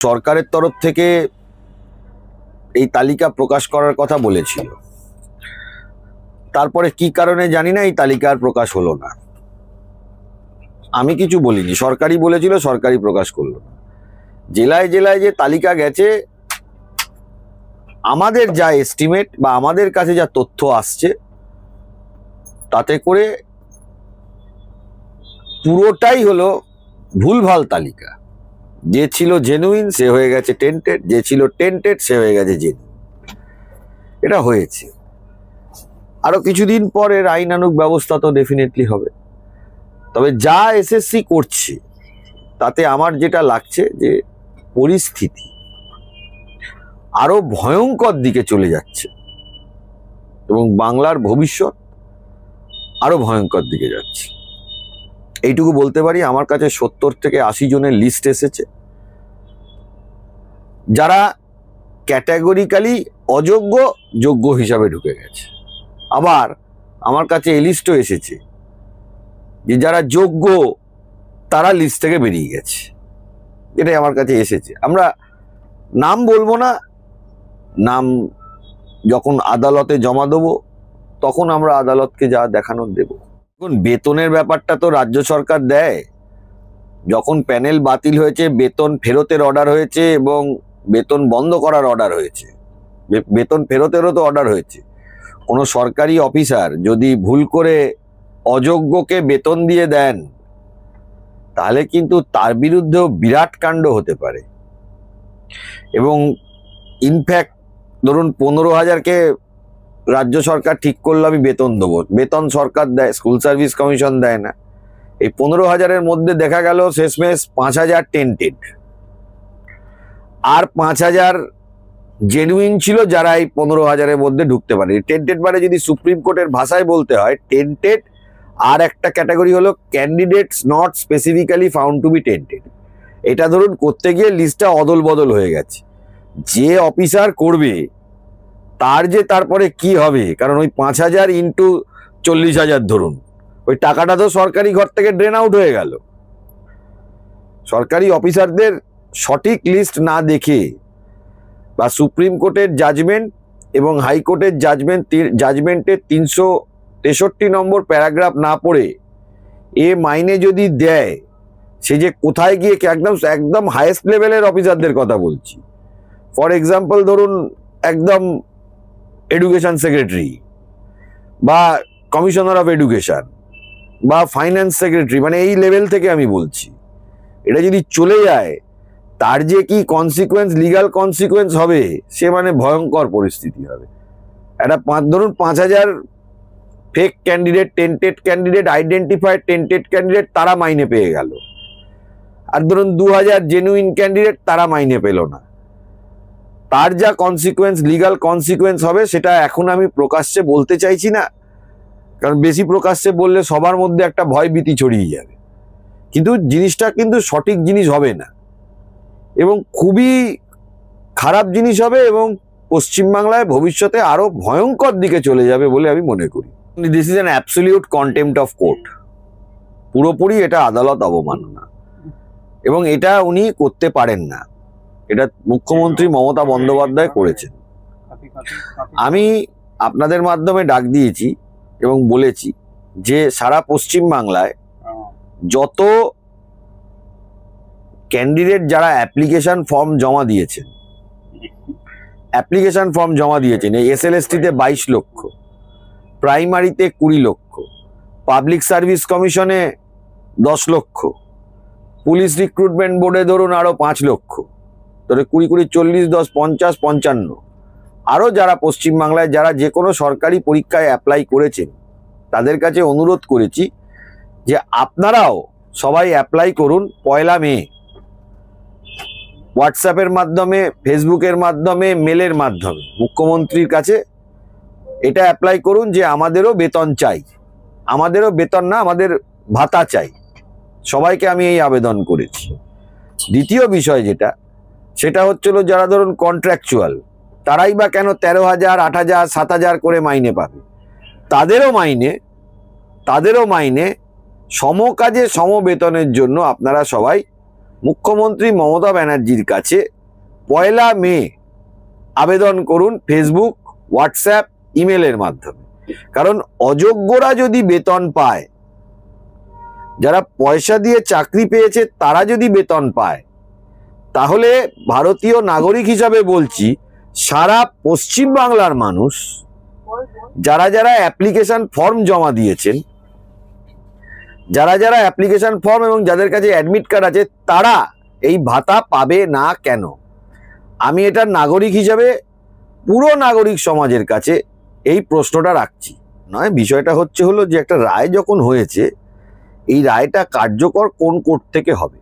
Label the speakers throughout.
Speaker 1: সরকারের তরফ থেকে এই তালিকা প্রকাশ করার কথা বলেছিল। তারপরে কি কারণে জানি না এই তালিকার প্রকাশ হলো না। আমি কিছু বলিনি, সরকারই বলেছিল, সরকারই প্রকাশ করলো না। জেলায় জেলায় যে তালিকা গেছে, আমাদের যা এস্টিমেট বা আমাদের কাছে যা তথ্য আসছে তাতে করে পুরোটাই হলো ভুলভাল তালিকা। যে ছিল জেনুইন সে হয়ে গেছে টেন্টেড, যে ছিল টেন্টেড সে হয়ে গেছে জেনুইন। এটা হয়েছে। আরো কিছুদিন পরে আইনানুগ ব্যবস্থা তো ডেফিনেটলি হবে। তবে যা এসএসসি করছে তাতে আমার যেটা লাগছে যে পরিস্থিতি আরো ভয়ঙ্কর দিকে চলে যাচ্ছে এবং বাংলার ভবিষ্যৎ আরো ভয়ঙ্কর দিকে যাচ্ছে। এইটুকু বলতে পারি, আমার কাছে 70 থেকে 80 জনের লিস্ট এসেছে যারা ক্যাটাগরিক্যালি অযোগ্য যোগ্য হিসাবে ঢুকে গেছে। আবার আমার কাছে এই লিস্টও এসেছে যে যারা যোগ্য তারা লিস্ট থেকে বেরিয়ে গেছে। এটাই আমার কাছে এসেছে। আমরা নাম বলবো না, নাম যখন আদালতে জমা দেবো তখন আমরা আদালতকে যা দেখানোর দেব। এখন বেতনের ব্যাপারটা তো রাজ্য সরকার দেয়। যখন প্যানেল বাতিল হয়েছে, বেতন ফেরতের অর্ডার হয়েছে এবং বেতন বন্ধ করার অর্ডার হয়েছে, বেতন ফেরতেরও তো অর্ডার হয়েছে। কোনো সরকারি অফিসার যদি ভুল করে অযোগ্যকে বেতন দিয়ে দেন তাহলে কিন্তু তার বিরুদ্ধেও বিরাট কাণ্ড হতে পারে। এবং ইনফ্যাক্ট ধরুন 15,000-কে রাজ্য সরকার ঠিক করলো আমি বেতন দেবো, বেতন সরকার দেয়, স্কুল সার্ভিস কমিশন দেয় না। এই 15,000-এর মধ্যে দেখা গেল শেষমেশ 5,000 টেন্টেড আর 5,000 জেনুইন ছিল যারা এই 15,000-এর মধ্যে ঢুকতে পারে। টেন্টেড মানে যদি সুপ্রিম কোর্টের ভাষায় বলতে হয়, টেন্টেড আর একটা ক্যাটাগরি হলো candidates not specifically found to be tainted. এটা ধরুন করতে গিয়ে লিস্টটা অদল বদল হয়ে গেছে। যে অফিসার করবে তার যে তারপরে কি হবে, কারণ ওই 5,000 ইন্টু 40,000 ধরুন, ওই টাকাটা তো সরকারি ঘর থেকে ড্রেন আউট হয়ে গেল। সরকারি অফিসারদের সঠিক লিস্ট না দেখে বা সুপ্রিম কোর্টের জাজমেন্ট এবং হাইকোর্টের জাজমেন্টের 363 নম্বর প্যারাগ্রাফ না পড়ে এ মাইনে যদি দেয়, সে যে কোথায় গিয়ে একদম হাইয়েস্ট লেভেলের অফিসারদের কথা বলছি। ফর এক্সাম্পল ধরুন একদম এডুকেশন সেক্রেটারি বা কমিশনার অফ এডুকেশন বা ফাইন্যান্স সেক্রেটারি, মানে এই লেভেল থেকে আমি বলছি। এটা যদি চলে যায় তার যে কি কনসিকুয়েন্স, লিগাল কনসিকুয়েন্স হবে, সে মানে ভয়ঙ্কর পরিস্থিতি হবে। একটা ধরুন 5,000 fake candidate, tainted candidate, identified tainted candidate তারা মাইনে পেয়ে গেল, আর ধরুন 2,000 জেনুইন ক্যান্ডিডেট তারা মাইনে পেল না। তার যা কনসিকুয়েন্স, লিগাল কনসিকুয়েন্স হবে সেটা এখন আমি প্রকাশ্যে বলতে চাইছি না, কারণ বেশি প্রকাশ্যে বললে সবার মধ্যে একটা ভয় ভীতি ছড়িয়ে যাবে। কিন্তু জিনিসটা কিন্তু সঠিক জিনিস হবে না এবং খুবই খারাপ জিনিস হবে এবং পশ্চিমবাংলায় ভবিষ্যতে আরো ভয়ঙ্কর দিকে চলে যাবে বলে আমি মনে করি। This is an absolute contempt of court. পুরোপুরি এটা আদালত অবমাননা এবং এটা উনি করতে পারেন না। এটা মুখ্যমন্ত্রী মমতা বন্দ্যোপাধ্যায় করেছেন। আমি আপনাদের মাধ্যমে ডাক দিয়েছি এবং বলেছি যে সারা পশ্চিমবাংলায় যত ক্যান্ডিডেট যারা অ্যাপ্লিকেশন ফর্ম জমা দিয়েছেন, এই এসএলএসটিতে 22 লক্ষ, প্রাইমারিতে 20 লক্ষ, পাবলিক সার্ভিস কমিশনে 10 লক্ষ, পুলিশ রিক্রুটমেন্ট বোর্ডে ধরুন আরো 5 লক্ষ, ধরে 20, 40, 10, 50, 55 আরো যারা পশ্চিমবাংলায় যারা যে কোনো সরকারি পরীক্ষায় অ্যাপ্লাই করেছেন তাদের কাছে অনুরোধ করেছি যে আপনারাও সবাই অ্যাপ্লাই করুন 1 মে। হোয়াটসঅ্যাপের মাধ্যমে, ফেসবুকের মাধ্যমে, মেলের মাধ্যমে মুখ্যমন্ত্রীর কাছে এটা অ্যাপ্লাই করুন যে আমাদেরও বেতন চাই, আমাদেরও বেতন না, আমাদের ভাতা চাই। সবাইকে আমি এই আবেদন করেছি। দ্বিতীয় বিষয় যেটা, সেটা হচ্ছিল যারা ধরুন কন্ট্রাকচুয়াল, তারাই বা কেন 13,000, 8,000, 7,000 করে মাইনে পাবে? তাদেরও মাইনে সমকাজে সমবেতনের জন্য আপনারা সবাই মুখ্যমন্ত্রী মমতা ব্যানার্জির কাছে 1 মে আবেদন করুন ফেসবুক, হোয়াটসঅ্যাপ, ইমেলের মাধ্যমে। কারণ অযোগ্যরা যদি বেতন পায়, যারা পয়সা দিয়ে চাকরি পেয়েছে তারা যদি বেতন পায়, তাহলে ভারতীয় নাগরিক হিসাবে বলছি, সারা পশ্চিম বাংলার মানুষ যারা যারা অ্যাপ্লিকেশন ফর্ম জমা দিয়েছেন, যারা যারা অ্যাপ্লিকেশন ফর্ম এবং যাদের কাছে অ্যাডমিট কার্ড আছে, তারা এই ভাতা পাবে না কেন? আমি এটা নাগরিক হিসাবে পুরো নাগরিক সমাজের কাছে এই প্রশ্নটা রাখছি। নয়, বিষয়টা হলো যে একটা রায় যখন হয়েছে, এই রায়টা কার্যকর কোন কোর্ট থেকে হবে?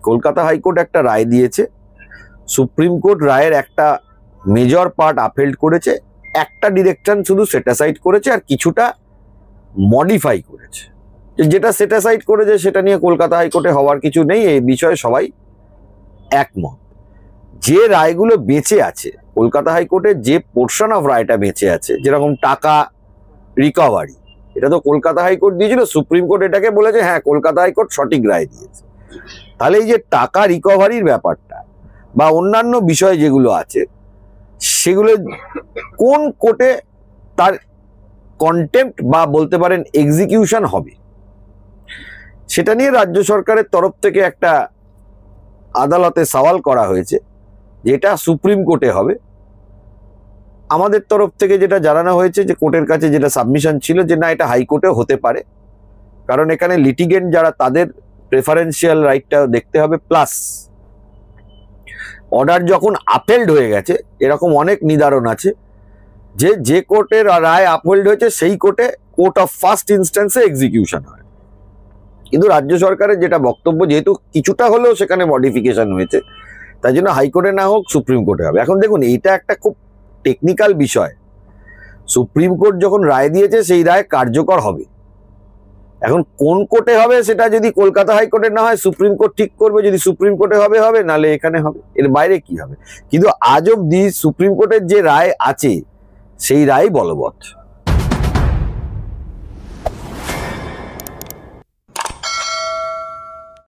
Speaker 1: কলকাতা হাইকোর্ট একটা রায় দিয়েছে, সুপ্রিম কোর্ট রায়ের একটা মেজর পার্ট আপহেল্ড করেছে, একটা ডিরেকশন শুধু সেটাসাইড করেছে আর কিছুটা মডিফাই করেছে। যেটা সেটাসাইড করেছে সেটা নিয়ে কলকাতা হাইকোর্টে হওয়ার কিছু নেই, এই বিষয়ে সবাই একমত। যে রায়গুলো বেঁচে আছে, কলকাতা হাইকোর্টের যে পোর্শন অফ রায়টা বেঁচে আছে, যেরকম টাকা রিকভারি, এটা তো কলকাতা হাইকোর্ট দিয়েছিল, সুপ্রিম কোর্ট এটাকে বলেছে হ্যাঁ কলকাতা হাইকোর্ট সঠিক রায় দিয়েছে। তাহলে এই যে টাকা রিকভারির ব্যাপারটা বা অন্যান্য বিষয় যেগুলো আছে, সেগুলো কোন কোর্টে তার কন্টেম্প্ট বা বলতে পারেন এক্সিকিউশন হবে, সেটা নিয়ে রাজ্য সরকারের তরফ থেকে একটা আদালতে সওয়াল করা হয়েছে, যেটা সুপ্রিম কোর্টে হবে। আমাদের তরফ থেকে যেটা জানানো হয়েছে যে কোর্টের কাছে যেটা সাবমিশন ছিল যে না, এটা হাইকোর্টে হতে পারে, কারণ এখানে লিটিগেন্ট যারা তাদের প্রেফারেন্সিয়াল রাইটটা দেখতে হবে। প্লাস অর্ডার যখন আপহেল্ড হয়ে গেছে, এরকম অনেক নির্ধারণ আছে যে যে কোর্টের রায় আপহেল্ড হয়েছে সেই কোর্টে কোর্ট অফ ফার্স্ট ইনস্ট্যান্সে এক্সিকিউশন হয়। কিন্তু রাজ্য সরকারের যেটা বক্তব্য, যেহেতু কিছুটা হলেও সেখানে মডিফিকেশন হয়েছে, তাই জন্য হাইকোর্টে না হোক সুপ্রিম কোর্টে হবে। এখন দেখুন, এইটা একটা খুব টেকনিক্যাল বিষয়। সুপ্রিম কোর্ট যখন রায় দিয়েছে, সেই রায় কার্যকর হবে। এখন কোন কোর্টে হবে সেটা যদি কলকাতা হাইকোর্টে না হয়, সুপ্রিম কোর্ট ঠিক করবে। যদি সুপ্রিম কোর্টে হবে হবে, নালে এখানে হবে, এর বাইরে কি হবে? কিন্তু আজ অব্দি সুপ্রিম কোর্টের যে রায় আছে সেই রায় বলবৎ।